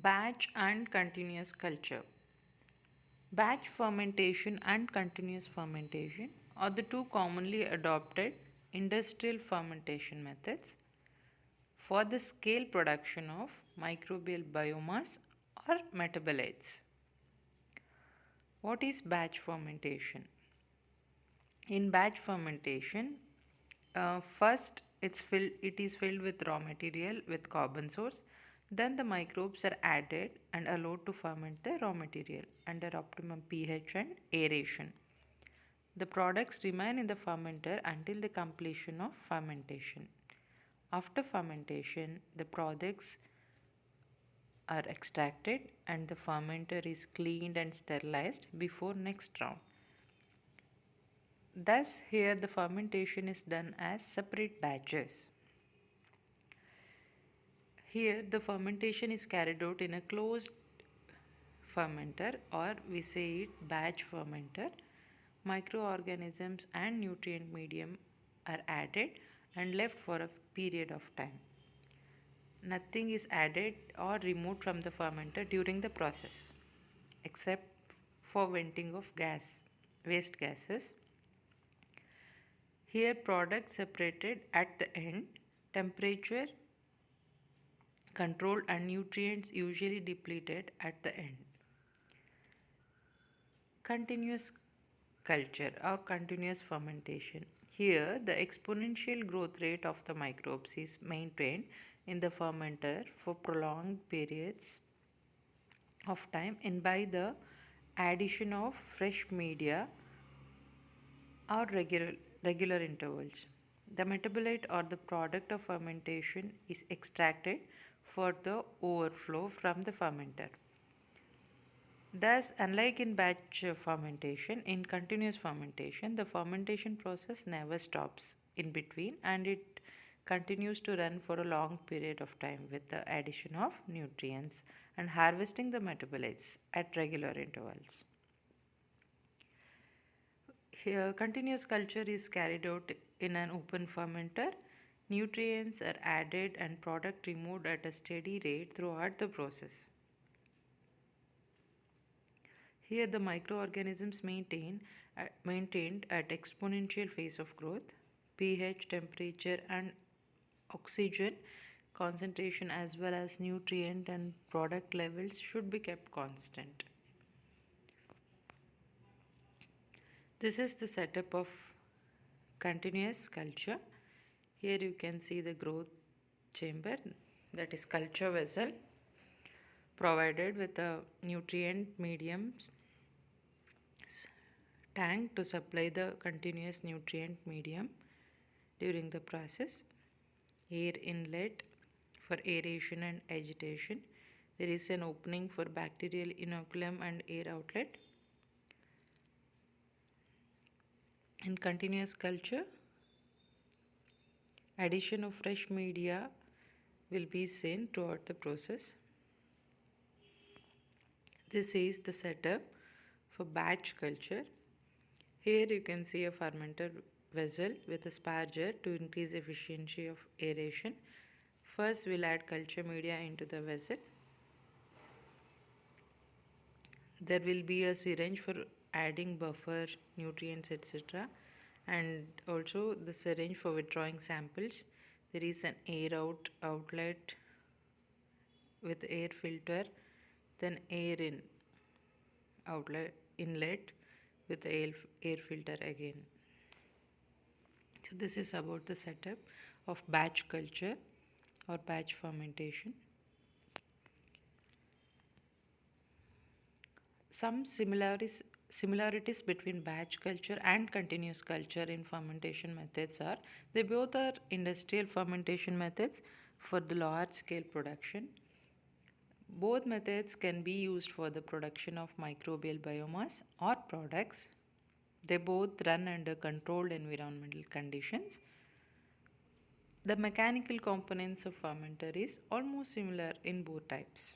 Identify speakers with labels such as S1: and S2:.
S1: Batch and continuous culture. Batch fermentation and continuous fermentation are the two commonly adopted industrial fermentation methods for the scale production of microbial biomass or metabolites. What is batch fermentation? In batch fermentation, first it is filled with raw material with carbon source. Then the microbes are added and allowed to ferment the raw material under optimum pH and aeration. The products remain in the fermenter until the completion of fermentation. After fermentation, the products are extracted and the fermenter is cleaned and sterilized before next round. Thus, here the fermentation is done as separate batches. Here, the fermentation is carried out in a closed fermenter, or we say it batch fermenter. Microorganisms and nutrient medium are added and left for a period of time. Nothing is added or removed from the fermenter during the process except for venting of waste gases. Here products separated at the end, temperature controlled and nutrients usually depleted at the end. Continuous culture or continuous fermentation. Here the exponential growth rate of the microbes is maintained in the fermenter for prolonged periods of time and by the addition of fresh media or regular intervals. The metabolite or the product of fermentation is extracted for the overflow from the fermenter. Thus, unlike in batch fermentation, in continuous fermentation, the fermentation process never stops in between and it continues to run for a long period of time with the addition of nutrients and harvesting the metabolites at regular intervals. Here, continuous culture is carried out in an open fermenter. Nutrients are added and product removed at a steady rate throughout the process. Here the microorganisms maintained at exponential phase of growth. pH, temperature and oxygen concentration as well as nutrient and product levels should be kept constant. This is the setup of continuous culture. Here you can see the growth chamber, that is culture vessel, provided with a nutrient medium tank to supply the continuous nutrient medium during the process. Air inlet for aeration and agitation. There is an opening for bacterial inoculum and air outlet. In continuous culture, addition of fresh media will be seen throughout the process. This is the setup for batch culture. Here you can see a fermenter vessel with a sparger to increase efficiency of aeration. First we'll add culture media into the vessel. There will be a syringe for adding buffer, nutrients, etc. and also the syringe for withdrawing samples. There is an outlet with air filter, then air inlet with air filter again. So this is about the setup of batch culture or batch fermentation. Some similarities between batch culture and continuous culture in fermentation methods are they both are industrial fermentation methods for the large scale production. Both methods can be used for the production of microbial biomass or products. They both run under controlled environmental conditions. The mechanical components of fermenter is almost similar in both types.